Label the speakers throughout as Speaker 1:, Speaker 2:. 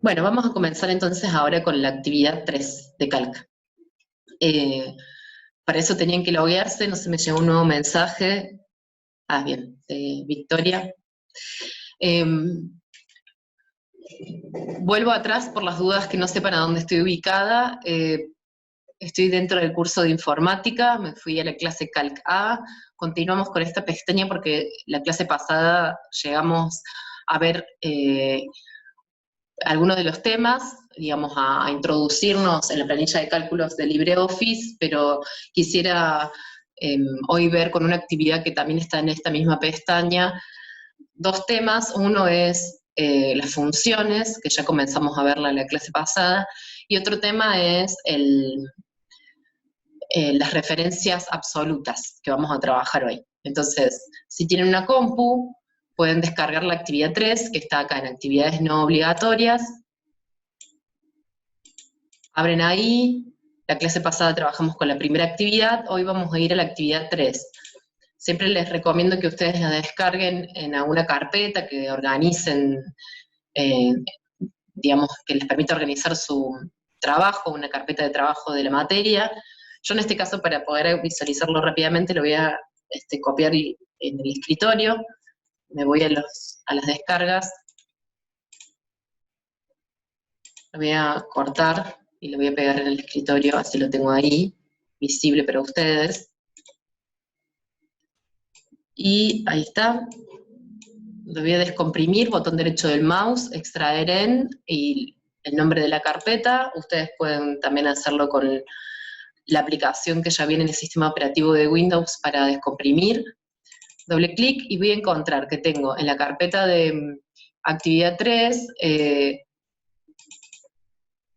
Speaker 1: Bueno, vamos a comenzar entonces ahora con la actividad 3 de Calc. Eh, para eso tenían que loguearse, no se me llegó un nuevo mensaje. Ah, bien, de Victoria. Vuelvo atrás por las dudas que no sé para dónde estoy ubicada. Estoy dentro del curso de informática, me fui a la clase Calc A. Continuamos con esta pestaña porque la clase pasada llegamos a ver algunos de los temas, digamos, a introducirnos en la planilla de cálculos de LibreOffice, pero quisiera hoy ver con una actividad que también está en esta misma pestaña, dos temas. Uno es las funciones, que ya comenzamos a verla en la clase pasada, y otro tema es las referencias absolutas que vamos a trabajar hoy. Entonces, si tienen una compu, pueden descargar la actividad 3, que está acá en actividades no obligatorias. Abren ahí, la clase pasada trabajamos con la primera actividad, hoy vamos a ir a la actividad 3. Siempre les recomiendo que ustedes la descarguen en alguna carpeta, que organicen, eh, digamos, que les permita organizar su trabajo, una carpeta de trabajo de la materia. Yo en este caso, para poder visualizarlo rápidamente, lo voy a copiar en el escritorio. Me voy a las descargas, lo voy a cortar y lo voy a pegar en el escritorio, así lo tengo ahí, visible para ustedes. Y ahí está. Lo voy a descomprimir, botón derecho del mouse, extraer en, y el nombre de la carpeta. Ustedes pueden también hacerlo con la aplicación que ya viene en el sistema operativo de Windows para descomprimir. Doble clic y voy a encontrar que tengo en la carpeta de actividad 3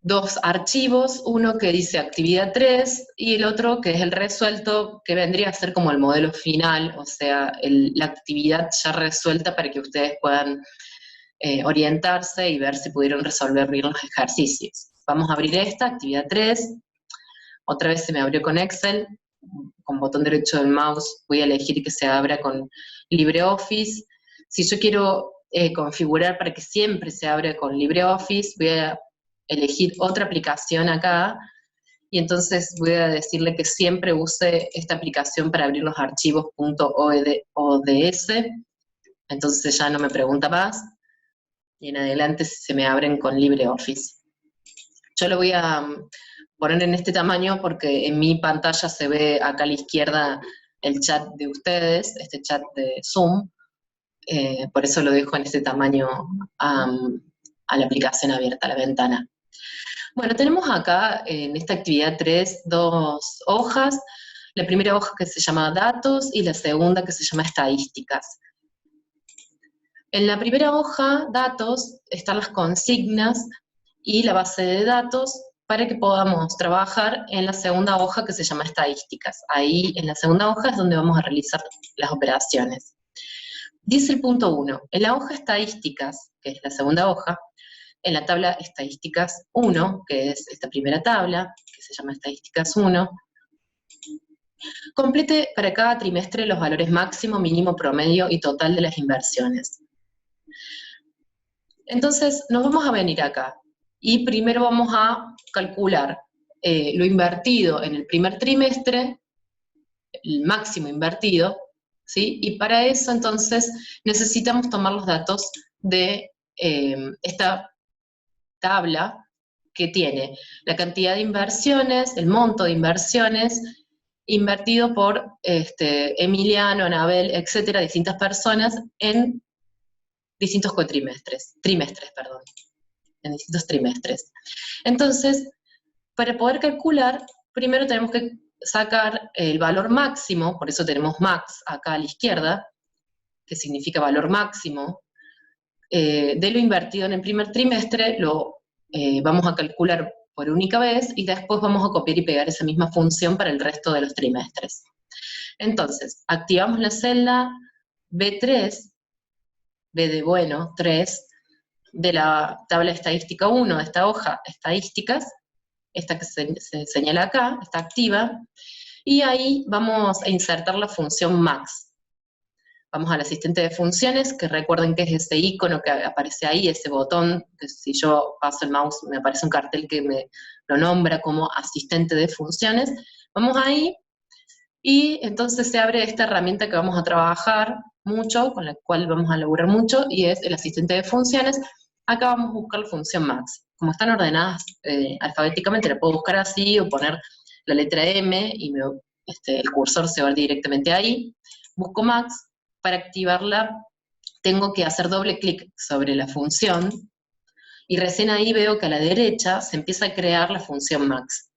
Speaker 1: dos archivos, uno que dice actividad 3 y el otro que es el resuelto, que vendría a ser como el modelo final, o sea, la actividad ya resuelta para que ustedes puedan orientarse y ver si pudieron resolver bien los ejercicios. Vamos a abrir esta, actividad 3, otra vez se me abrió con Excel, con botón derecho del mouse voy a elegir que se abra con LibreOffice. Si yo quiero configurar para que siempre se abra con LibreOffice, voy a elegir otra aplicación acá, y entonces voy a decirle que siempre use esta aplicación para abrir los archivos .ods, entonces ya no me pregunta más, y en adelante se me abren con LibreOffice. Yo lo voy a poner en este tamaño porque en mi pantalla se ve acá a la izquierda el chat de ustedes, este chat de Zoom, por eso lo dejo en este tamaño a la aplicación abierta, a la ventana. Bueno, tenemos acá en esta actividad 3 dos hojas. La primera hoja que se llama datos y la segunda que se llama estadísticas. En la primera hoja, datos, están las consignas y la base de datos para que podamos trabajar en la segunda hoja que se llama estadísticas. Ahí en la segunda hoja es donde vamos a realizar las operaciones. Dice el punto 1, en la hoja estadísticas, que es la segunda hoja, en la tabla estadísticas 1, que es esta primera tabla, que se llama estadísticas 1, complete para cada trimestre los valores máximo, mínimo, promedio y total de las inversiones. Entonces nos vamos a venir acá y primero vamos a calcular lo invertido en el primer trimestre, el máximo invertido, ¿sí? Y para eso entonces necesitamos tomar los datos de esta tabla que tiene la cantidad de inversiones, el monto de inversiones invertido por Emiliano, Anabel, etcétera, distintas personas en distintos en distintos trimestres. Entonces, para poder calcular, primero tenemos que sacar el valor máximo, por eso tenemos max acá a la izquierda, que significa valor máximo, de lo invertido en el primer trimestre, lo vamos a calcular por única vez y después vamos a copiar y pegar esa misma función para el resto de los trimestres. Entonces, activamos la celda B3, B de bueno, 3, de la tabla estadística 1, de esta hoja estadísticas, esta que se señala acá, está activa, y ahí vamos a insertar la función max. Vamos al asistente de funciones, que recuerden que es ese icono que aparece ahí, ese botón, que si yo paso el mouse me aparece un cartel que me lo nombra como asistente de funciones. Vamos ahí, y entonces se abre esta herramienta que vamos a trabajar mucho, con la cual vamos a laburar mucho, y es el asistente de funciones. Acá vamos a buscar la función max. Como están ordenadas alfabéticamente, la puedo buscar así, o poner la letra M, y el cursor se va directamente ahí. Busco max. Para activarla tengo que hacer doble clic sobre la función, y recién ahí veo que a la derecha se empieza a crear la función max.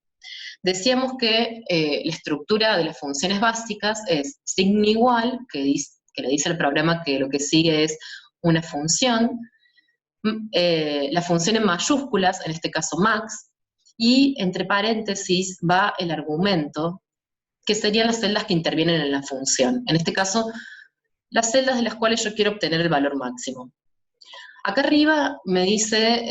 Speaker 1: Decíamos que la estructura de las funciones básicas es signo igual, que le dice al programa que lo que sigue es una función, la función en mayúsculas, en este caso max, y entre paréntesis va el argumento, que serían las celdas que intervienen en la función. En este caso, las celdas de las cuales yo quiero obtener el valor máximo. Acá arriba me dice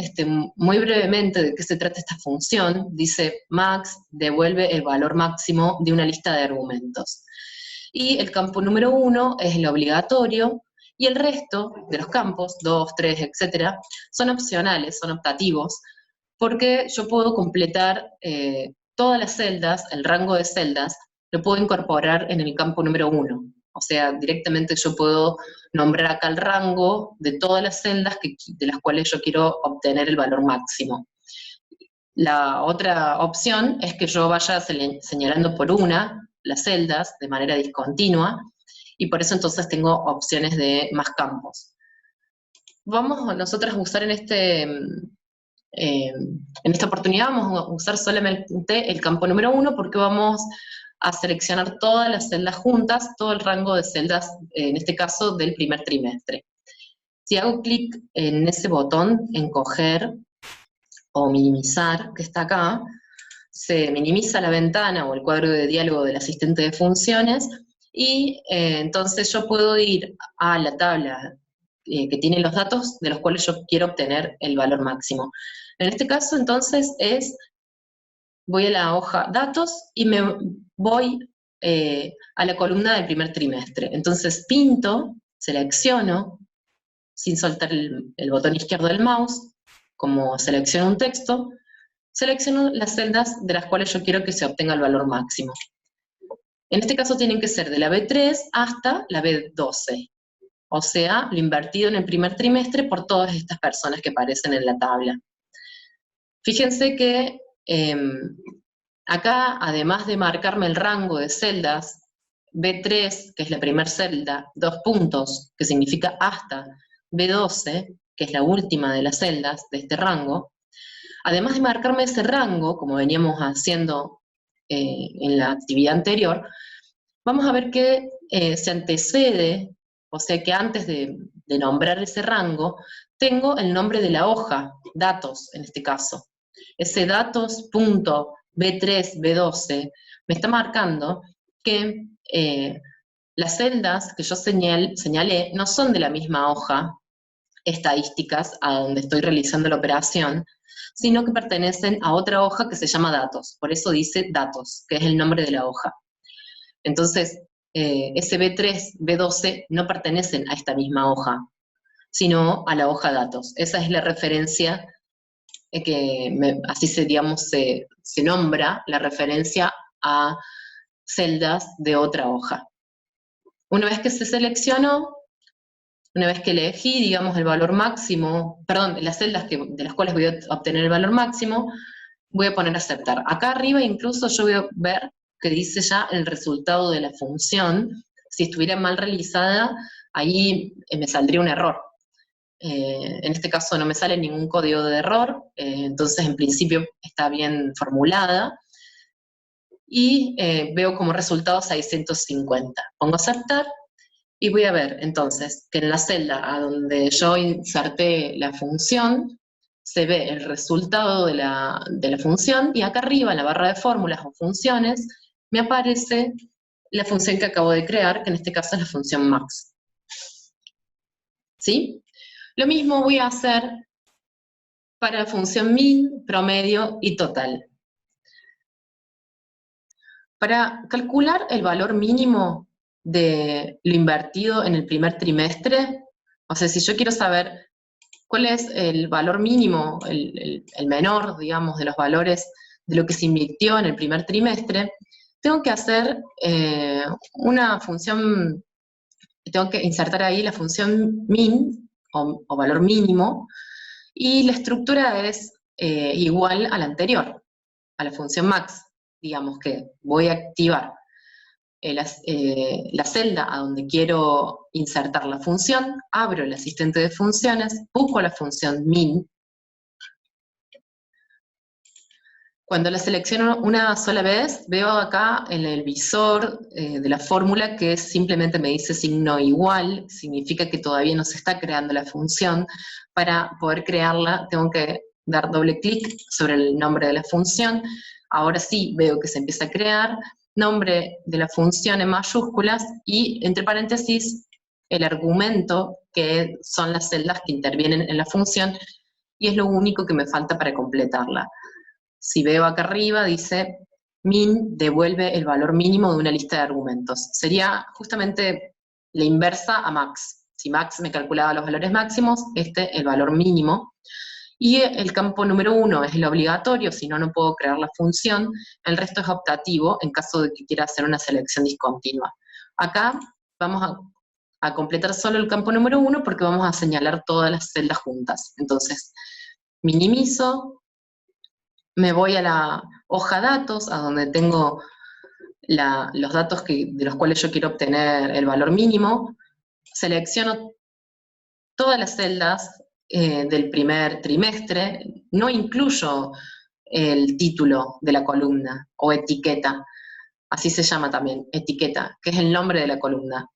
Speaker 1: muy brevemente de qué se trata esta función. Dice max devuelve el valor máximo de una lista de argumentos. Y el campo número 1 es el obligatorio, y el resto de los campos, 2, 3, etcétera, son opcionales, son optativos, porque yo puedo completar todas las celdas, el rango de celdas, lo puedo incorporar en el campo número 1. O sea, directamente yo puedo nombrar acá el rango de todas las celdas de las cuales yo quiero obtener el valor máximo. La otra opción es que yo vaya señalando por una las celdas de manera discontinua, y por eso entonces tengo opciones de más campos. Vamos nosotros a usar en esta oportunidad, vamos a usar solamente el campo número 1, porque vamos a seleccionar todas las celdas juntas, todo el rango de celdas, en este caso del primer trimestre. Si hago clic en ese botón, encoger o minimizar, que está acá, se minimiza la ventana o el cuadro de diálogo del asistente de funciones, y entonces yo puedo ir a la tabla que tiene los datos de los cuales yo quiero obtener el valor máximo. En este caso, entonces, voy a la hoja datos y me voy a la columna del primer trimestre. Entonces pinto, selecciono, sin soltar el botón izquierdo del mouse, como selecciono un texto, selecciono las celdas de las cuales yo quiero que se obtenga el valor máximo. En este caso tienen que ser de la B3 hasta la B12, o sea, lo invertido en el primer trimestre por todas estas personas que aparecen en la tabla. Fíjense que acá, además de marcarme el rango de celdas, B3, que es la primera celda, 2 puntos, que significa hasta, B12, que es la última de las celdas de este rango, además de marcarme ese rango, como veníamos haciendo en la actividad anterior, vamos a ver que se antecede, o sea que antes de nombrar ese rango, tengo el nombre de la hoja, datos en este caso. Ese datos.b3, B12, me está marcando que las celdas que yo señalé no son de la misma hoja estadísticas a donde estoy realizando la operación, sino que pertenecen a otra hoja que se llama datos. Por eso dice datos, que es el nombre de la hoja. Entonces, ese B3, B12 no pertenecen a esta misma hoja, sino a la hoja datos. Esa es la referencia así se nombra la referencia a celdas de otra hoja. Una vez que se seleccionó, una vez que elegí, digamos, el valor máximo, perdón, las celdas de las cuales voy a obtener el valor máximo, voy a poner aceptar. Acá arriba incluso yo voy a ver que dice ya el resultado de la función. Si estuviera mal realizada, ahí me saldría un error. En este caso no me sale ningún código de error, entonces en principio está bien formulada, y veo como resultado 650. Pongo aceptar, y voy a ver entonces que en la celda a donde yo inserté la función, se ve el resultado de la función, y acá arriba en la barra de fórmulas o funciones, me aparece la función que acabo de crear, que en este caso es la función max. ¿Sí? Lo mismo voy a hacer para la función min, promedio y total. Para calcular el valor mínimo, de lo invertido en el primer trimestre. O sea, si yo quiero saber cuál es el valor mínimo, el menor, digamos, de los valores de lo que se invirtió en el primer trimestre, tengo que hacer una función, tengo que insertar ahí la función min, o valor mínimo, y la estructura es igual a la anterior, a la función max. Digamos que voy a activar la celda a donde quiero insertar la función, abro el asistente de funciones, busco la función min. Cuando la selecciono una sola vez, veo acá en el visor de la fórmula que simplemente me dice signo igual, significa que todavía no se está creando la función. Para poder crearla tengo que dar doble clic sobre el nombre de la función. Ahora sí veo que se empieza a crear, nombre de la función en mayúsculas y entre paréntesis el argumento, que son las celdas que intervienen en la función, y es lo único que me falta para completarla. Si veo acá arriba, dice min devuelve el valor mínimo de una lista de argumentos. Sería justamente la inversa a max. Si max me calculaba los valores máximos, el valor mínimo. Y el campo número 1 es el obligatorio, si no, no puedo crear la función. El resto es optativo en caso de que quiera hacer una selección discontinua. Acá vamos a completar solo el campo número 1 porque vamos a señalar todas las celdas juntas. Entonces, minimizo, me voy a la hoja datos, a donde tengo los datos de los cuales yo quiero obtener el valor mínimo, selecciono todas las celdas del primer trimestre, no incluyo el título de la columna, o etiqueta, así se llama también, etiqueta, que es el nombre de la columna.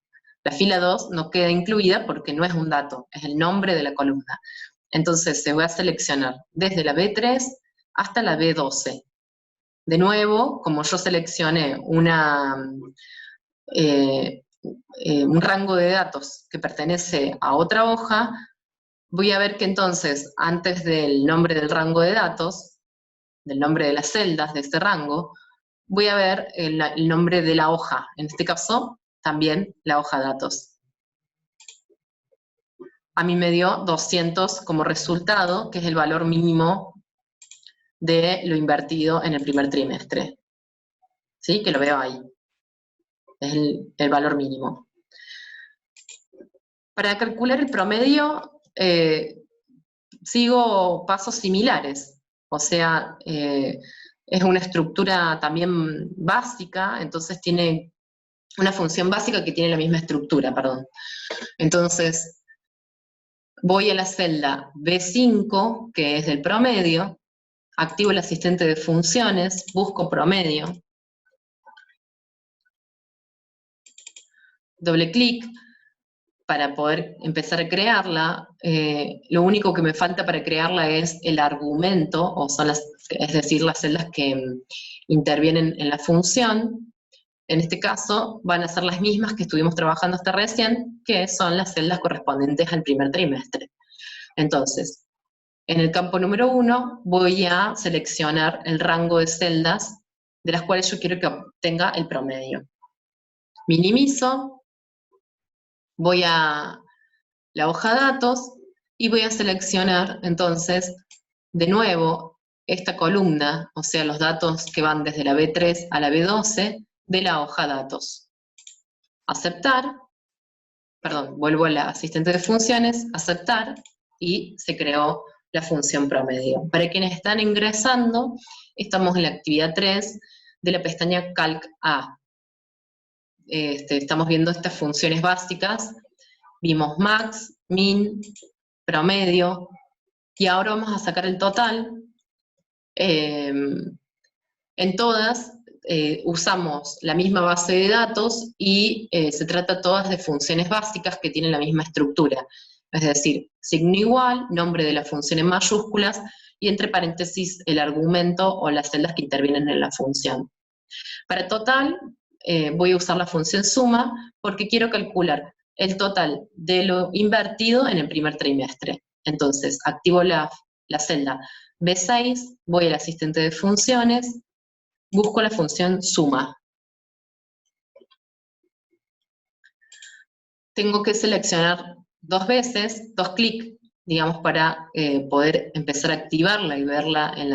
Speaker 1: La fila 2 no queda incluida porque no es un dato, es el nombre de la columna. Entonces se voy a seleccionar desde la B3 hasta la B12. De nuevo, como yo seleccioné un rango de datos que pertenece a otra hoja, voy a ver que entonces, antes del nombre del rango de datos, del nombre de las celdas de este rango, voy a ver el nombre de la hoja, en este caso, también la hoja datos. A mí me dio 200 como resultado, que es el valor mínimo de lo invertido en el primer trimestre. ¿Sí? Que lo veo ahí. Es el valor mínimo. Para calcular el promedio, sigo pasos similares. O sea, es una estructura también básica, entonces tiene una función básica que tiene la misma estructura, perdón. Entonces, voy a la celda B5, que es del promedio, activo el asistente de funciones, busco promedio, doble clic para poder empezar a crearla. Lo único que me falta para crearla es el argumento, es decir, las celdas que intervienen en la función. En este caso van a ser las mismas que estuvimos trabajando hasta recién, que son las celdas correspondientes al primer trimestre. Entonces, en el campo número 1 voy a seleccionar el rango de celdas de las cuales yo quiero que obtenga el promedio. Minimizo, voy a la hoja datos y voy a seleccionar entonces de nuevo esta columna, o sea, los datos que van desde la B3 a la B12 de la hoja datos. Aceptar, perdón, vuelvo a la asistente de funciones, aceptar, y se creó la función promedio. Para quienes están ingresando, estamos en la actividad 3 de la pestaña Calc A. Estamos viendo estas funciones básicas. Vimos max, min, promedio, y ahora vamos a sacar el total. En todas usamos la misma base de datos y se trata todas de funciones básicas que tienen la misma estructura. Es decir, signo igual, nombre de la función en mayúsculas, y entre paréntesis el argumento o las celdas que intervienen en la función. Para total, voy a usar la función suma porque quiero calcular el total de lo invertido en el primer trimestre. Entonces, activo la celda B6, voy al asistente de funciones, busco la función suma. tengo que seleccionar 2 veces, 2 clics, digamos, para poder empezar a activarla y verla en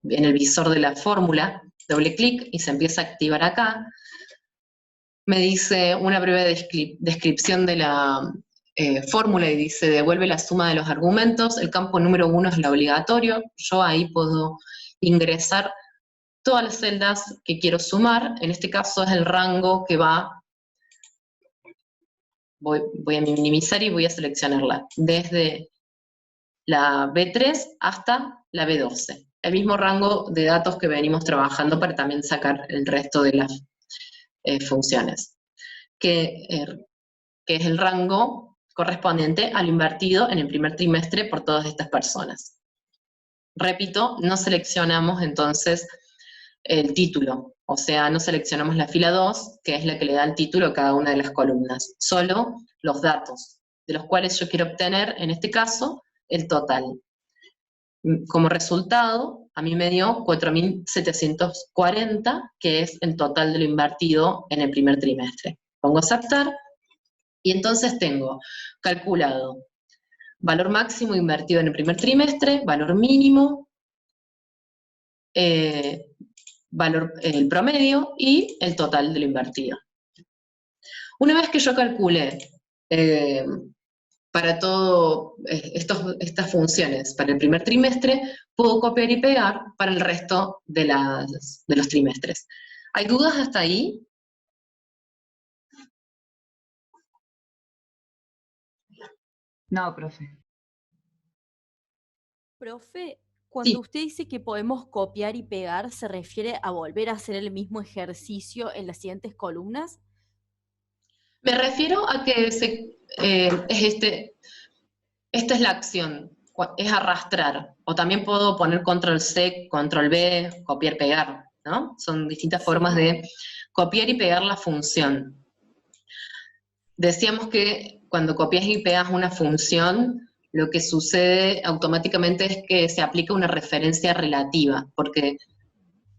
Speaker 1: el visor de la fórmula. Doble clic y se empieza a activar acá. Me dice una breve descripción de la fórmula y dice, devuelve la suma de los argumentos, el campo número 1 es el obligatorio, yo ahí puedo ingresar todas las celdas que quiero sumar, en este caso es el rango que va, voy a minimizar y voy a seleccionarla, desde la B3 hasta la B12, el mismo rango de datos que venimos trabajando para también sacar el resto de las funciones, que es el rango correspondiente al invertido en el primer trimestre por todas estas personas. Repito, no seleccionamos entonces el título, o sea, no seleccionamos la fila 2, que es la que le da el título a cada una de las columnas, solo los datos, de los cuales yo quiero obtener, en este caso, el total. Como resultado, a mí me dio 4.740, que es el total de lo invertido en el primer trimestre. Pongo aceptar, y entonces tengo calculado valor máximo invertido en el primer trimestre, valor mínimo, valor, el promedio y el total de lo invertido. Una vez que yo calculé para todo estas funciones para el primer trimestre, puedo copiar y pegar para el resto de los trimestres. ¿Hay dudas hasta ahí?
Speaker 2: No, profe.
Speaker 3: Profe, cuando
Speaker 1: Sí.
Speaker 3: usted dice que podemos copiar y pegar, ¿se refiere a volver a hacer el mismo ejercicio en las siguientes columnas?
Speaker 1: Me refiero a que esta es la acción, es arrastrar. O también puedo poner control C, control B, copiar, pegar, ¿no? Son distintas formas de copiar y pegar la función. Decíamos que cuando copias y pegas una función, lo que sucede automáticamente es que se aplica una referencia relativa, porque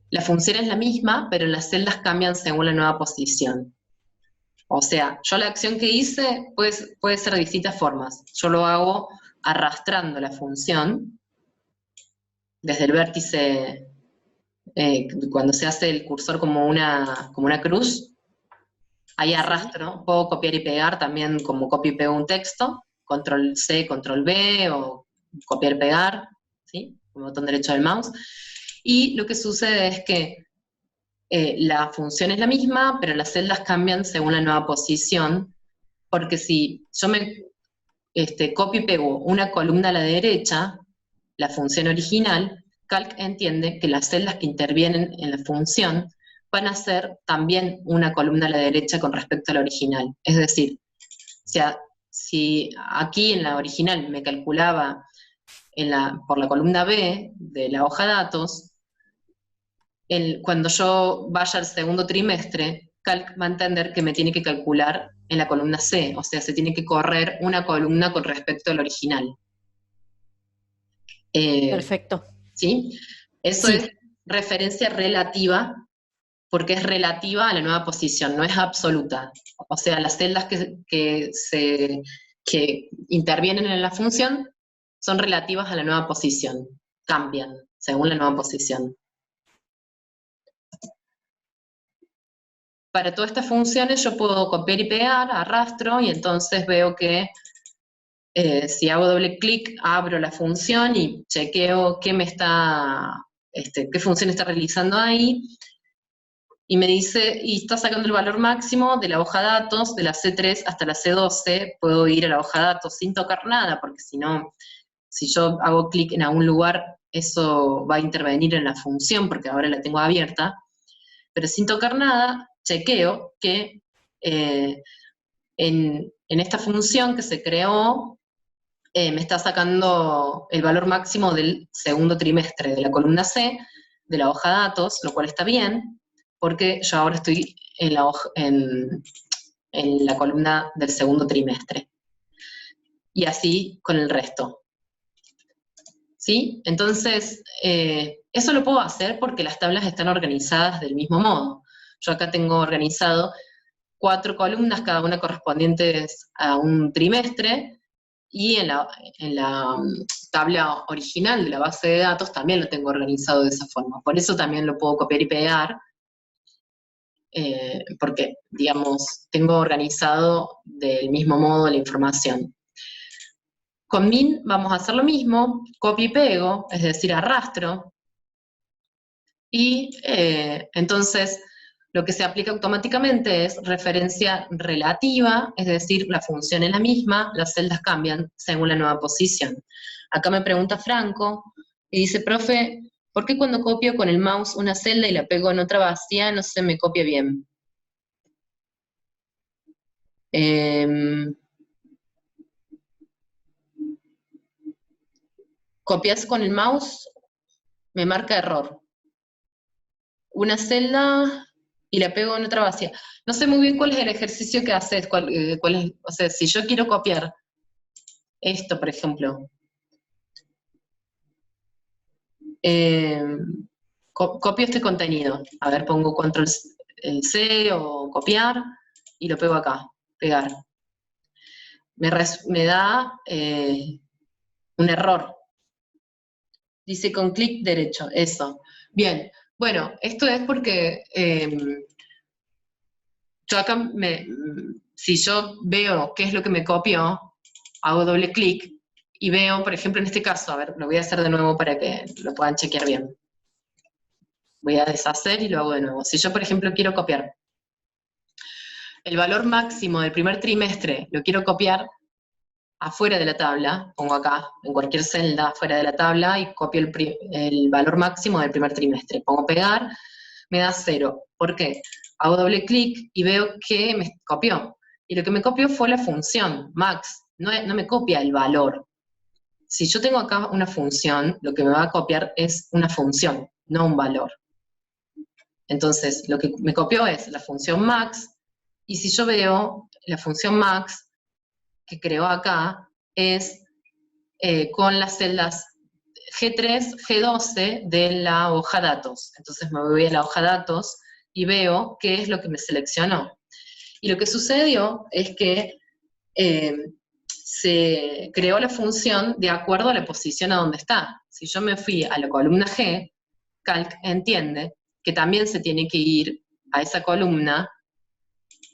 Speaker 1: la función es la misma, pero las celdas cambian según la nueva posición. O sea, yo la acción que hice puede ser de distintas formas. Yo lo hago arrastrando la función desde el vértice, cuando se hace el cursor como una cruz, ahí arrastro, puedo copiar y pegar también como copio y pego un texto, control C, control B, o copiar y pegar, ¿sí? Con el botón derecho del mouse. Y lo que sucede es que la función es la misma, pero las celdas cambian según la nueva posición, porque si yo me copio y pego una columna a la derecha, la función original, Calc entiende que las celdas que intervienen en la función van a ser también una columna a la derecha con respecto a la original. Es decir, si aquí en la original me calculaba por la columna B de la hoja datos, cuando yo vaya al segundo trimestre, Calc va a entender que me tiene que calcular en la columna C, o sea, se tiene que correr una columna con respecto al original.
Speaker 3: Perfecto.
Speaker 1: ¿Sí? Eso
Speaker 3: Sí.
Speaker 1: es referencia relativa, porque es relativa a la nueva posición, no es absoluta. O sea, las celdas que intervienen en la función son relativas a la nueva posición, cambian según la nueva posición. Para todas estas funciones yo puedo copiar y pegar, arrastro, y entonces veo que si hago doble clic, abro la función y chequeo qué función está realizando ahí, y me dice, y está sacando el valor máximo de la hoja datos, de la C3 hasta la C12, puedo ir a la hoja datos sin tocar nada, porque si no, si yo hago clic en algún lugar, eso va a intervenir en la función, porque ahora la tengo abierta, pero sin tocar nada, chequeo que en esta función que se creó, me está sacando el valor máximo del segundo trimestre de la columna C, de la hoja datos, lo cual está bien, porque yo ahora estoy en la columna del segundo trimestre. Y así con el resto. ¿Sí? Entonces, eso lo puedo hacer porque las tablas están organizadas del mismo modo. Yo acá tengo organizado 4 columnas, cada una correspondientes a un trimestre, y en la tabla original de la base de datos también lo tengo organizado de esa forma. Por eso también lo puedo copiar y pegar, porque, digamos, tengo organizado del mismo modo la información. Con min vamos a hacer lo mismo, copio y pego, es decir, arrastro, y entonces lo que se aplica automáticamente es referencia relativa, es decir, la función es la misma, las celdas cambian según la nueva posición. Acá me pregunta Franco, y dice, profe, ¿por qué cuando copio con el mouse una celda y la pego en otra vacía no se me copia bien? Copias con el mouse, me marca error. Una celda y la pego en otra vacía. No sé muy bien cuál es el ejercicio que haces, cuál es, o sea, si yo quiero copiar esto, por ejemplo, copio este contenido. A ver, pongo control C o copiar y lo pego acá, pegar. Me da un error. Dice con clic derecho, eso. Bien, bueno, esto es porque yo acá, si yo veo qué es lo que me copió, hago doble clic y veo, por ejemplo, en este caso, a ver, lo voy a hacer de nuevo para que lo puedan chequear bien. Voy a deshacer y lo hago de nuevo. Si yo, por ejemplo, quiero copiar el valor máximo del primer trimestre, lo quiero copiar afuera de la tabla, pongo acá, en cualquier celda afuera de la tabla, y copio el valor máximo del primer trimestre. Pongo pegar, me da 0. ¿Por qué? Hago doble clic y veo que me copió. Y lo que me copió fue la función, max, no me copia el valor. Si yo tengo acá una función, lo que me va a copiar es una función, no un valor. Entonces, lo que me copió es la función max, y si yo veo la función max que creó acá, es con las celdas G3, G12 de la hoja datos. Entonces me voy a la hoja datos y veo qué es lo que me seleccionó. Y lo que sucedió es que se creó la función de acuerdo a la posición a donde está. Si yo me fui a la columna G, Calc entiende que también se tiene que ir a esa columna,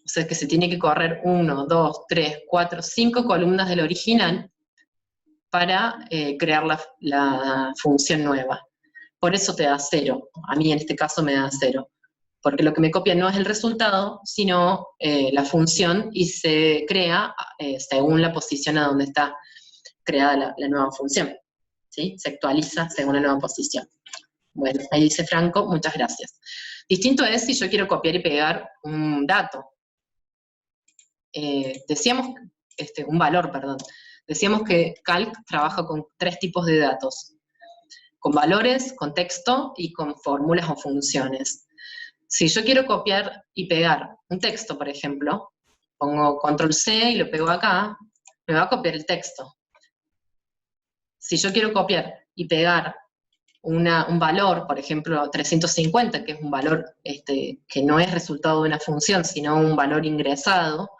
Speaker 1: o sea que se tiene que correr 1, 2, 3, 4, 5 columnas del original para crear la función nueva. Por eso te da 0. A mí en este caso me da 0. Porque lo que me copia no es el resultado, sino la función, y se crea según la posición a donde está creada la nueva función. ¿Sí? Se actualiza según la nueva posición. Bueno, ahí dice Franco, muchas gracias. Distinto es si yo quiero copiar y pegar un dato. Decíamos, un valor, perdón. Decíamos que Calc trabaja con 3 tipos de datos. Con valores, con texto y con fórmulas o funciones. Si yo quiero copiar y pegar un texto, por ejemplo, pongo control C y lo pego acá, me va a copiar el texto. Si yo quiero copiar y pegar un valor, por ejemplo, 350, que es un valor que no es resultado de una función, sino un valor ingresado,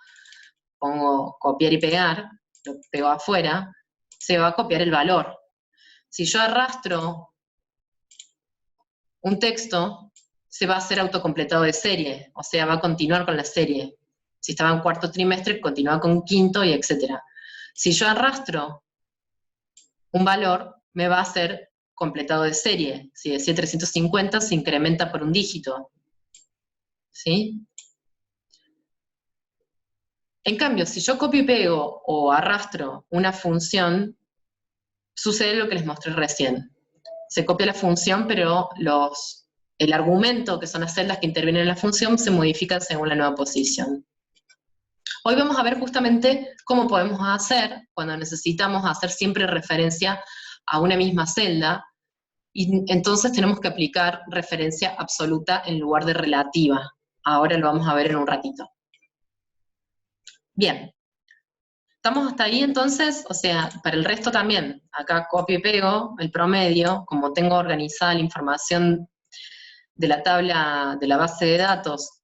Speaker 1: pongo copiar y pegar, lo pego afuera, se va a copiar el valor. Si yo arrastro un texto, se va a hacer autocompletado de serie, o sea, va a continuar con la serie. Si estaba en cuarto trimestre, continúa con quinto y etcétera. Si yo arrastro un valor, me va a hacer completado de serie. Si decía 350, se incrementa por un dígito. ¿Sí? En cambio, si yo copio y pego o arrastro una función, sucede lo que les mostré recién. Se copia la función, pero el argumento, que son las celdas que intervienen en la función, se modifican según la nueva posición. Hoy vamos a ver justamente cómo podemos hacer cuando necesitamos hacer siempre referencia a una misma celda, y entonces tenemos que aplicar referencia absoluta en lugar de relativa. Ahora lo vamos a ver en un ratito. Bien. ¿Estamos hasta ahí entonces? O sea, para el resto también. Acá copio y pego el promedio, como tengo organizada la información de la tabla de la base de datos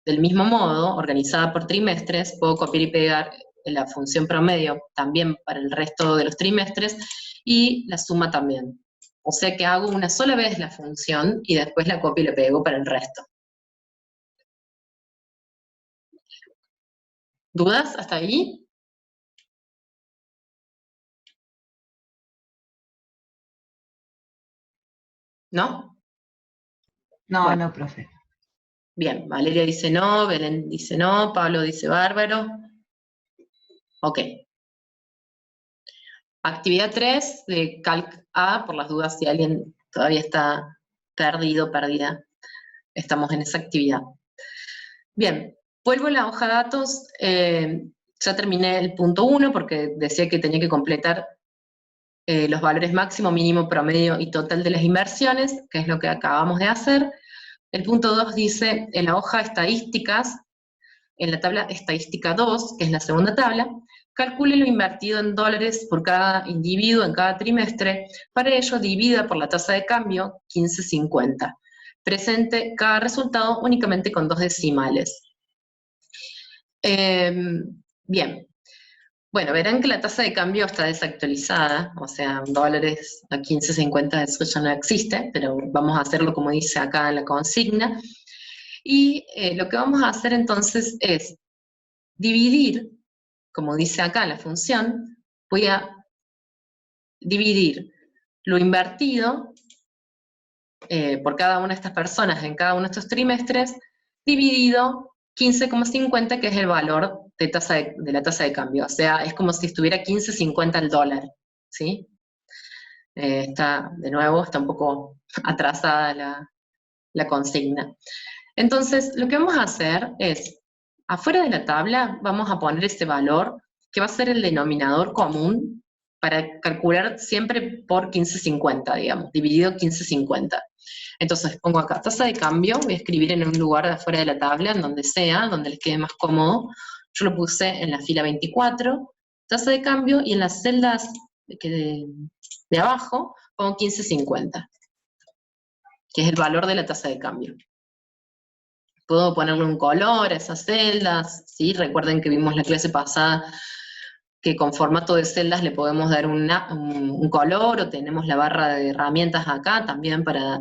Speaker 1: del mismo modo, organizada por trimestres, puedo copiar y pegar la función promedio también para el resto de los trimestres y la suma también. O sea que hago una sola vez la función y después la copio y la pego para el resto. ¿Dudas hasta ahí? ¿No?
Speaker 2: No,
Speaker 1: Bueno.
Speaker 2: no, profe.
Speaker 1: Bien, Valeria dice no, Belén dice no, Pablo dice bárbaro. Ok. Actividad 3 de Calc A, por las dudas si alguien todavía está perdido, perdida. Estamos en esa actividad. Bien, vuelvo a la hoja de datos. Ya terminé el punto 1 porque decía que tenía que completar los valores máximo, mínimo, promedio y total de las inversiones, que es lo que acabamos de hacer. El punto 2 dice, en la hoja estadísticas, en la tabla estadística 2, que es la segunda tabla, calcule lo invertido en dólares por cada individuo en cada trimestre, para ello divida por la tasa de cambio 15.50. Presente cada resultado únicamente con 2 decimales. Bien. Bueno, verán que la tasa de cambio está desactualizada, o sea, dólares a 15.50 eso ya no existe, pero vamos a hacerlo como dice acá en la consigna. Y lo que vamos a hacer entonces es dividir, como dice acá la función, voy a dividir lo invertido por cada una de estas personas en cada uno de estos trimestres, dividido 15,50, que es el valor de la tasa de cambio. O sea, es como si estuviera 15.50 el dólar, ¿sí? De nuevo, está un poco atrasada la consigna. Entonces, lo que vamos a hacer es, afuera de la tabla, vamos a poner este valor, que va a ser el denominador común, para calcular siempre por 15.50, digamos, dividido 15.50. Entonces pongo acá tasa de cambio, voy a escribir en un lugar de afuera de la tabla, en donde sea, donde les quede más cómodo. Yo lo puse en la fila 24, tasa de cambio, y en las celdas de abajo pongo 15.50, que es el valor de la tasa de cambio. Puedo ponerle un color a esas celdas, ¿sí? Recuerden que vimos la clase pasada que con formato de celdas le podemos dar un color, o tenemos la barra de herramientas acá también para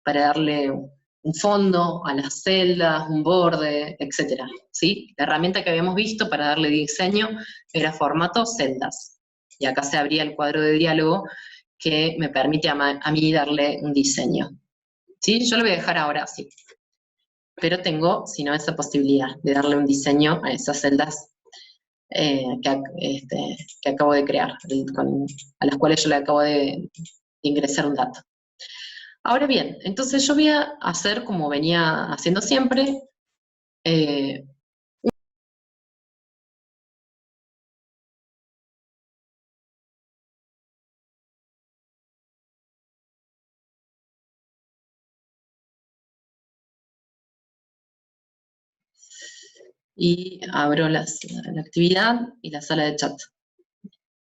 Speaker 1: darle un fondo a las celdas, un borde, etc. ¿Sí? La herramienta que habíamos visto para darle diseño era formato celdas. Y acá se abría el cuadro de diálogo que me permite a mí darle un diseño. ¿Sí? Yo lo voy a dejar ahora así. Pero tengo, si no, esa posibilidad de darle un diseño a esas celdas que acabo de crear, a las cuales yo le acabo de ingresar un dato. Ahora bien, entonces yo voy a hacer como venía haciendo siempre, y abro la actividad y la sala de chat.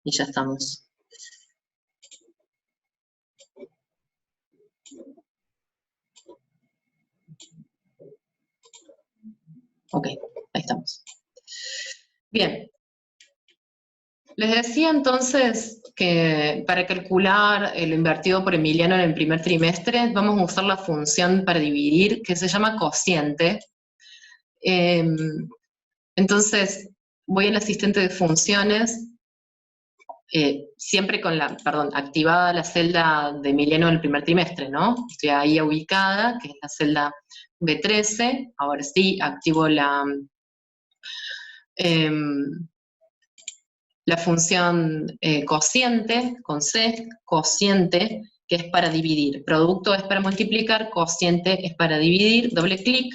Speaker 1: Y ya estamos. Ok, ahí estamos. Bien. Les decía entonces que para calcular lo invertido por Emiliano en el primer trimestre, vamos a usar la función para dividir, que se llama cociente. Entonces, voy al asistente de funciones, siempre con activada la celda de Emiliano del primer trimestre, ¿no? Estoy ahí ubicada, que es la celda B13. Ahora sí, activo la función cociente, con C, cociente, que es para dividir. Producto es para multiplicar, cociente es para dividir, doble clic.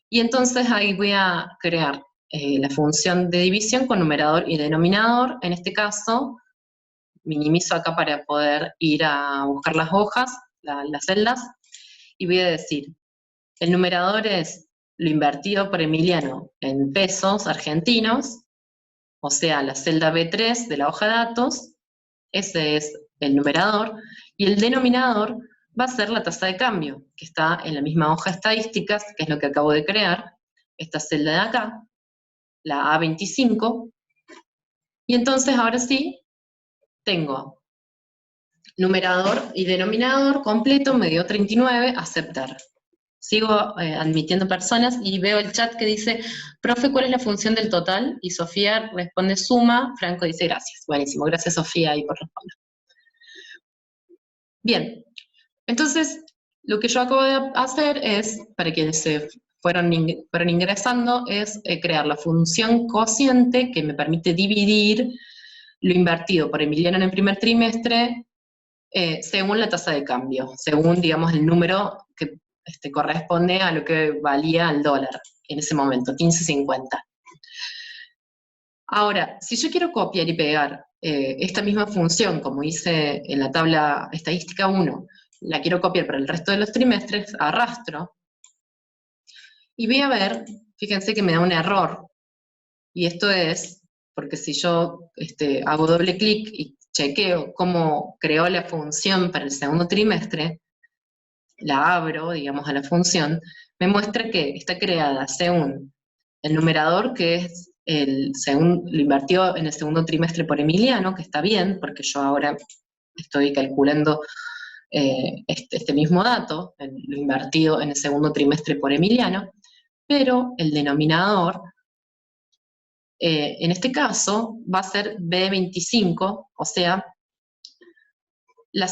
Speaker 1: Y entonces ahí voy a crear la función de división con numerador y denominador. En este caso, minimizo acá para poder ir a buscar las hojas, las celdas, y voy a decir, el numerador es lo invertido por Emiliano en pesos argentinos, o sea, la celda B3 de la hoja de datos, ese es el numerador, y el denominador va a ser la tasa de cambio, que está en la misma hoja estadísticas, que es lo que acabo de crear, esta celda de acá, la A25, y entonces ahora sí tengo numerador y denominador completo, me dio 39, aceptar. Sigo admitiendo personas y veo el chat que dice, profe, ¿cuál es la función del total? Y Sofía responde suma, Franco dice gracias. Buenísimo, gracias Sofía ahí por responder. Bien, entonces lo que yo acabo de hacer es, para quienes se fueron ingresando, es crear la función cociente que me permite dividir lo invertido por Emiliano en el primer trimestre según la tasa de cambio, según, digamos, el número que corresponde a lo que valía el dólar en ese momento, 15.50. Ahora, si yo quiero copiar y pegar esta misma función, como hice en la tabla estadística 1, la quiero copiar para el resto de los trimestres, arrastro, y voy a ver, fíjense que me da un error, y esto es porque si yo hago doble clic y chequeo cómo creó la función para el segundo trimestre, la abro, digamos, a la función, me muestra que está creada según el numerador, que es según lo invertió en el segundo trimestre por Emiliano, que está bien, porque yo ahora estoy calculando este mismo dato, lo invertido en el segundo trimestre por Emiliano, pero el denominador, en este caso, va a ser B25, o sea, una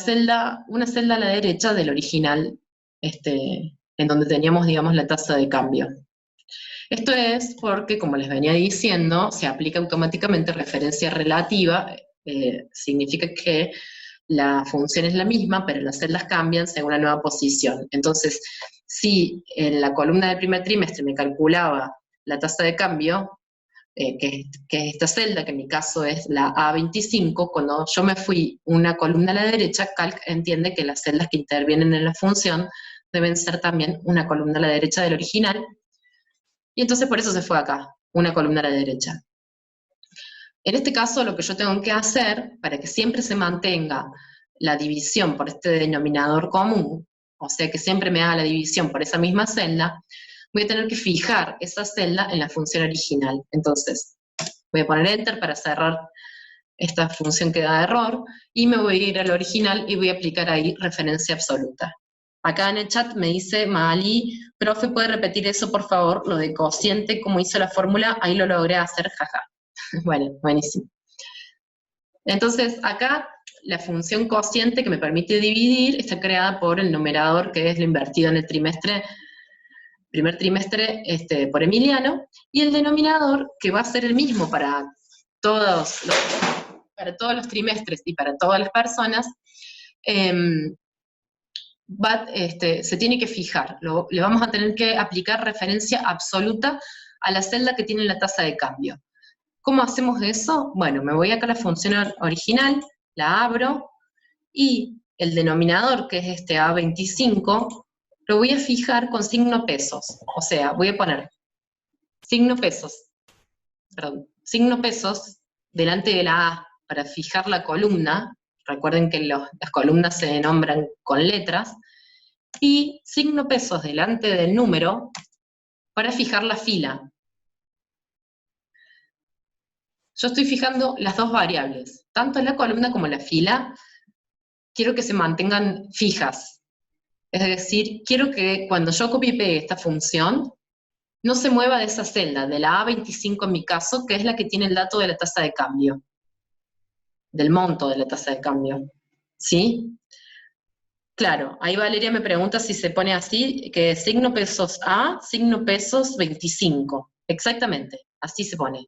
Speaker 1: celda a la derecha del original, en donde teníamos, digamos, la tasa de cambio. Esto es porque, como les venía diciendo, se aplica automáticamente referencia relativa, significa que la función es la misma, pero las celdas cambian según la nueva posición. Entonces, si en la columna del primer trimestre me calculaba la tasa de cambio, que es esta celda, que en mi caso es la A25, cuando yo me fui una columna a la derecha, Calc entiende que las celdas que intervienen en la función deben ser también una columna a la derecha del original, y entonces por eso se fue acá, una columna a la derecha. En este caso, lo que yo tengo que hacer, para que siempre se mantenga la división por este denominador común, o sea que siempre me haga la división por esa misma celda, voy a tener que fijar esa celda en la función original. Entonces, voy a poner Enter para cerrar esta función que da error, y me voy a ir al original y voy a aplicar ahí referencia absoluta. Acá en el chat me dice Maali, profe, ¿puede repetir eso, por favor? Lo de cociente, como hizo la fórmula, ahí lo logré hacer, jaja. Bueno, buenísimo. Entonces, acá la función cociente que me permite dividir está creada por el numerador, que es lo invertido en el primer trimestre por Emiliano, y el denominador, que va a ser el mismo para todos los trimestres y para todas las personas, se tiene que fijar. Le vamos a tener que aplicar referencia absoluta a la celda que tiene la tasa de cambio. ¿Cómo hacemos eso? Bueno, me voy acá a la función original, la abro, y el denominador, que es este A25, lo voy a fijar con signo pesos. O sea, voy a poner signo pesos delante de la A para fijar la columna. Recuerden que las columnas se nombran con letras. Y signo pesos delante del número para fijar la fila. Yo estoy fijando las dos variables, tanto la columna como la fila, quiero que se mantengan fijas. Es decir, quiero que cuando yo copie y pegue esta función, no se mueva de esa celda, de la A25 en mi caso, que es la que tiene el dato de la tasa de cambio, del monto de la tasa de cambio. ¿Sí? Claro, ahí Valeria me pregunta si se pone así, que signo pesos A, signo pesos 25. Exactamente, así se pone.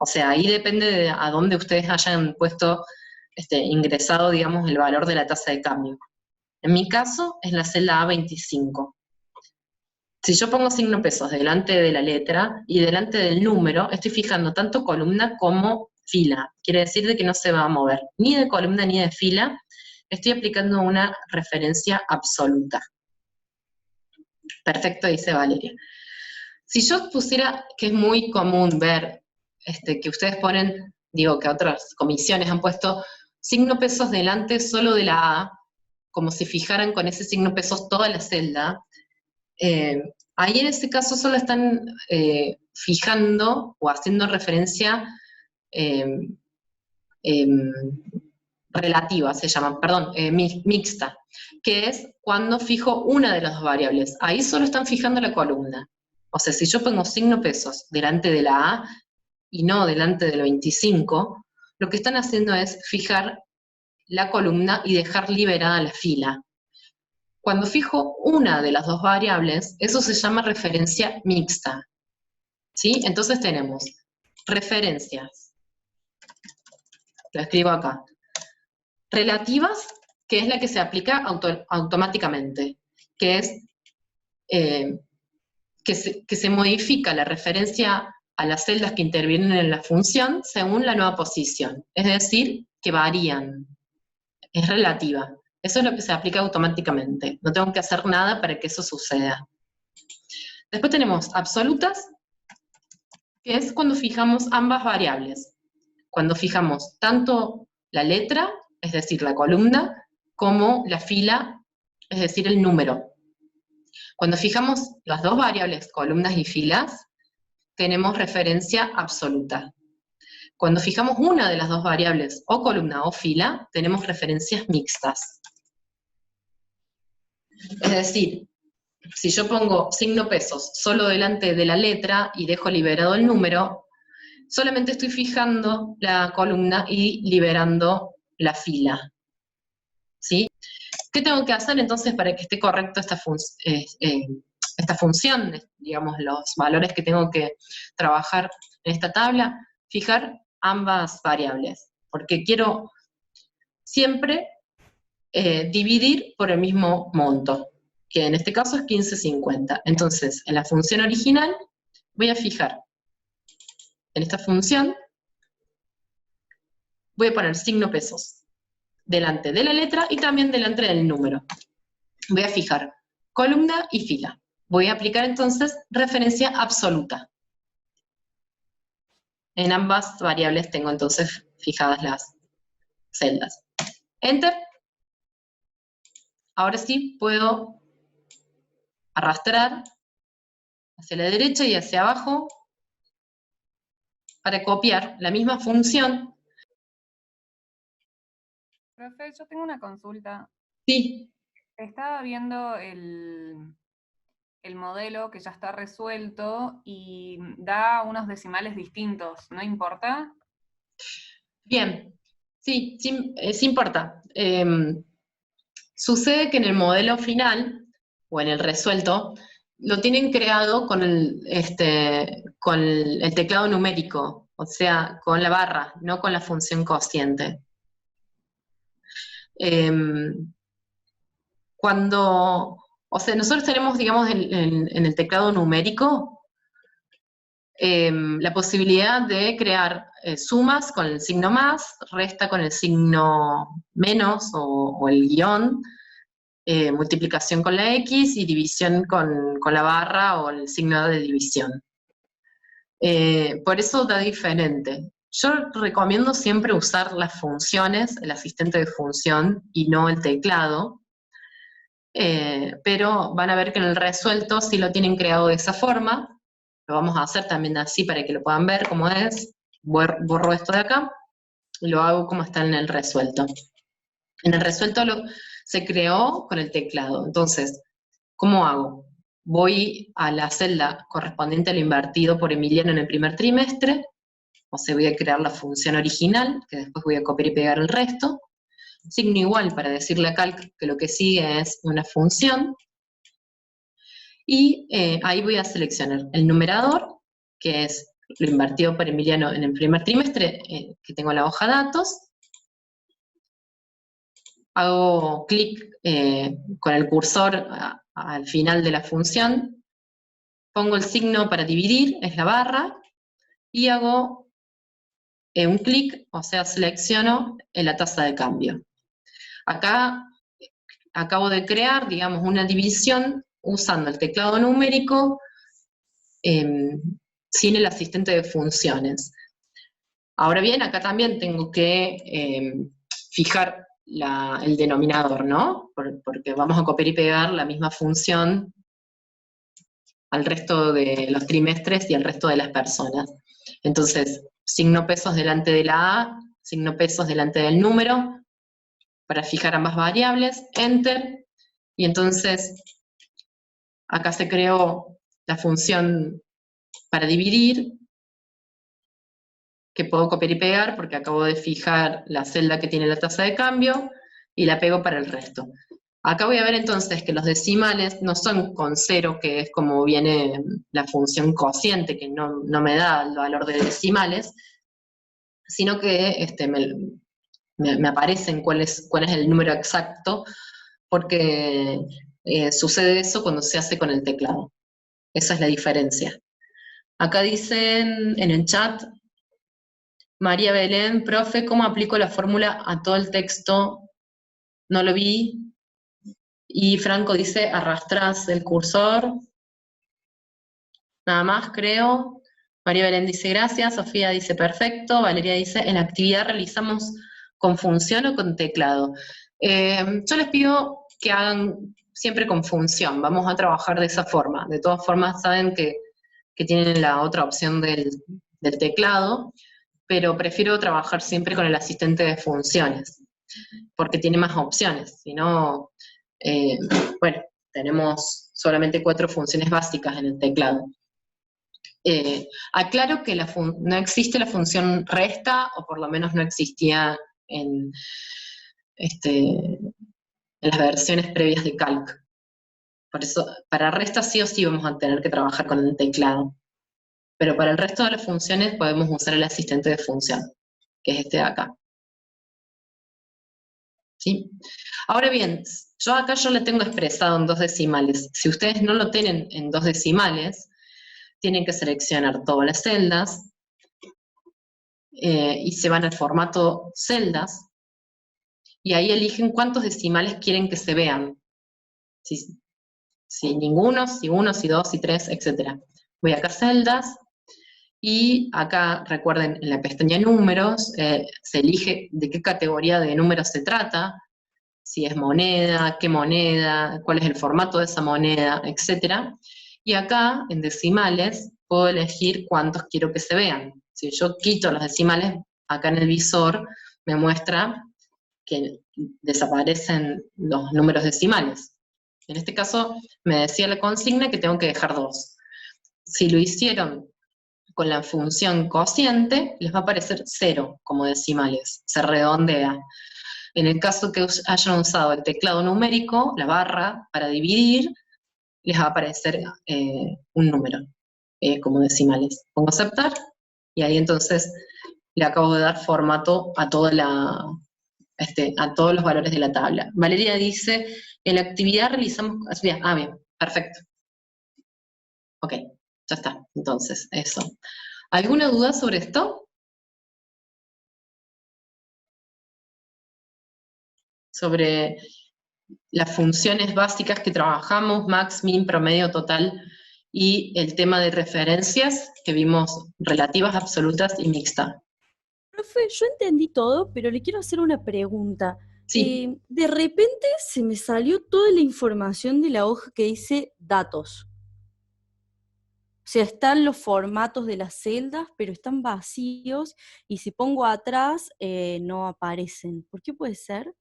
Speaker 1: O sea, ahí depende de a dónde ustedes hayan puesto, ingresado, digamos, el valor de la tasa de cambio. En mi caso, es la celda A25. Si yo pongo signo pesos delante de la letra y delante del número, estoy fijando tanto columna como fila. Quiere decir de que no se va a mover, ni de columna ni de fila. Estoy aplicando una referencia absoluta. Perfecto, dice Valeria. Si yo pusiera, que es muy común ver, que ustedes ponen, digo que otras comisiones han puesto signo pesos delante solo de la A, como si fijaran con ese signo pesos toda la celda, Ahí en este caso solo están fijando o haciendo referencia em, em, relativa, se llama, perdón, mixta, que es cuando fijo una de las dos variables. Ahí solo están fijando la columna. O sea, si yo pongo signo pesos delante de la A y no delante del 25, lo que están haciendo es fijar la columna y dejar liberada la fila. Cuando fijo una de las dos variables, eso se llama referencia mixta. ¿Sí? Entonces tenemos referencias, lo escribo acá, relativas, que es la que se aplica automáticamente, que es que se modifica la referencia a las celdas que intervienen en la función según la nueva posición, es decir, que varían, es relativa. Eso es lo que se aplica automáticamente, no tengo que hacer nada para que eso suceda. Después tenemos absolutas, que es cuando fijamos ambas variables, cuando fijamos tanto la letra, es decir, la columna, como la fila, es decir, el número. Cuando fijamos las dos variables, columnas y filas, tenemos referencia absoluta. Cuando fijamos una de las dos variables, o columna o fila, tenemos referencias mixtas. Es decir, si yo pongo signo pesos solo delante de la letra y dejo liberado el número, solamente estoy fijando la columna y liberando la fila. ¿Sí? ¿Qué tengo que hacer entonces para que esté correcto esta función, digamos, los valores que tengo que trabajar en esta tabla? Fijar ambas variables, porque quiero siempre dividir por el mismo monto, que en este caso es 15,50. Entonces, en la función original voy a fijar, en esta función, voy a poner signo pesos delante de la letra y también delante del número. Voy a fijar columna y fila. Voy a aplicar entonces referencia absoluta. En ambas variables tengo entonces fijadas las celdas. Enter. Ahora sí puedo arrastrar hacia la derecha y hacia abajo para copiar la misma función.
Speaker 4: Profe, yo tengo una consulta.
Speaker 1: Sí.
Speaker 4: Estaba viendo el modelo que ya está resuelto y da unos decimales distintos, ¿no importa?
Speaker 1: Bien, sí, sí importa. Sucede que en el modelo final, o en el resuelto, lo tienen creado con el teclado numérico, o sea, con la barra, no con la función cociente. O sea, nosotros tenemos, digamos, en el teclado numérico, la posibilidad de crear sumas con el signo más, resta con el signo menos o el guión, multiplicación con la X y división con la barra o el signo de división. Por eso da diferente. Yo recomiendo siempre usar las funciones, el asistente de función, y no el teclado, pero van a ver que en el resuelto sí lo tienen creado de esa forma. Lo vamos a hacer también así para que lo puedan ver cómo es. Borro esto de acá y lo hago como está en el resuelto. En el resuelto se creó con el teclado. Entonces, ¿cómo hago? Voy a la celda correspondiente a lo invertido por Emiliano en el primer trimestre, o sea, voy a crear la función original, que después voy a copiar y pegar el resto. Signo igual para decirle a Calc que lo que sigue es una función. Y ahí voy a seleccionar el numerador, que es lo invertido por Emiliano en el primer trimestre, que tengo la hoja datos. Hago clic con el cursor al final de la función, pongo el signo para dividir, es la barra, y hago un clic, o sea, selecciono la tasa de cambio. Acá acabo de crear, digamos, una división usando el teclado numérico sin el asistente de funciones. Ahora bien, acá también tengo que fijar el denominador, ¿no? Porque vamos a copiar y pegar la misma función al resto de los trimestres y al resto de las personas. Entonces, signo pesos delante de la A, signo pesos delante del número, para fijar ambas variables, Enter, y entonces acá se creó la función para dividir, que puedo copiar y pegar porque acabo de fijar la celda que tiene la tasa de cambio y la pego para el resto. Acá voy a ver entonces que los decimales no son con 0, que es como viene la función cociente, que no me da el valor de decimales, sino que me aparecen cuál es el número exacto, porque sucede eso cuando se hace con el teclado. Esa es la diferencia. Acá dicen en el chat, María Belén, profe, ¿cómo aplico la fórmula a todo el texto? No lo vi. Y Franco dice, arrastrás el cursor. Nada más, creo. María Belén dice, gracias. Sofía dice, perfecto. Valeria dice, en la actividad realizamos con función o con teclado. Yo les pido que hagan siempre con función. Vamos a trabajar de esa forma. De todas formas, saben que tienen la otra opción del teclado, pero prefiero trabajar siempre con el asistente de funciones, porque tiene más opciones. Si no, bueno, tenemos solamente 4 funciones básicas en el teclado. Aclaro que no existe la función resta, o por lo menos no existía en las versiones previas de Calc. Por eso, para resta sí o sí vamos a tener que trabajar con el teclado. Pero para el resto de las funciones podemos usar el asistente de función, que es este de acá. ¿Sí? Ahora bien, yo acá lo tengo expresado en 2 decimales. Si ustedes no lo tienen en 2 decimales, tienen que seleccionar todas las celdas, y se van al formato celdas, y ahí eligen cuántos decimales quieren que se vean. Si ninguno, si 1, si 2, si 3, etc. Voy acá a celdas, y acá, recuerden, en la pestaña números, se elige de qué categoría de números se trata, si es moneda, qué moneda, cuál es el formato de esa moneda, etc. Y acá, en decimales, puedo elegir cuántos quiero que se vean. Si yo quito los decimales, acá en el visor me muestra que desaparecen los números decimales. En este caso, me decía la consigna que tengo que dejar 2. Si lo hicieron con la función cociente, les va a aparecer 0 como decimales, se redondea. En el caso que hayan usado el teclado numérico, la barra, para dividir, les va a aparecer un número como decimales. Pongo aceptar, y ahí entonces le acabo de dar formato a todos los valores de la tabla. Valeria dice, en la actividad realizamos... bien, perfecto. Ok, ya está, entonces, eso. ¿Alguna duda sobre esto? Sobre las funciones básicas que trabajamos, max, min, promedio, total, y el tema de referencias que vimos relativas, absolutas y mixtas.
Speaker 3: Profe, yo entendí todo, pero le quiero hacer una pregunta.
Speaker 1: Sí.
Speaker 3: De repente se me salió toda la información de la hoja que dice datos. O sea, están los formatos de las celdas, pero están vacíos, y si pongo atrás, no aparecen. ¿Por qué puede ser?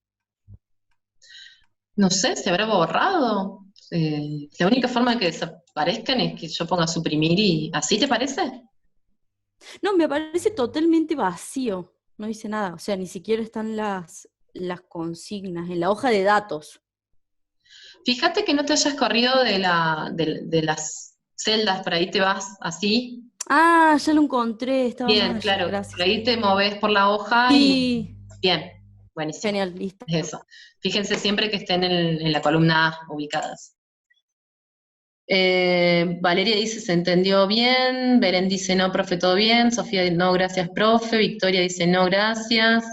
Speaker 1: No sé, ¿se habrá borrado? La única forma de que desaparezcan es que yo ponga suprimir y... ¿Así te parece?
Speaker 3: No, me parece totalmente vacío. No dice nada. O sea, ni siquiera están las consignas en la hoja de datos.
Speaker 1: Fíjate que no te hayas corrido de las celdas, por ahí te vas así.
Speaker 3: Ah, ya lo encontré, estaba
Speaker 1: Bien,
Speaker 3: mal,
Speaker 1: claro, por
Speaker 3: gracias.
Speaker 1: ahí te moves por la hoja y...
Speaker 3: Sí,
Speaker 1: Bien, buenísimo.
Speaker 3: genial, listo.
Speaker 1: Es eso. Fíjense siempre que estén en la columna A ubicadas. Valeria dice, se entendió bien. Belén dice, no, profe, todo bien. Sofía, no, gracias, profe. Victoria dice, no, gracias.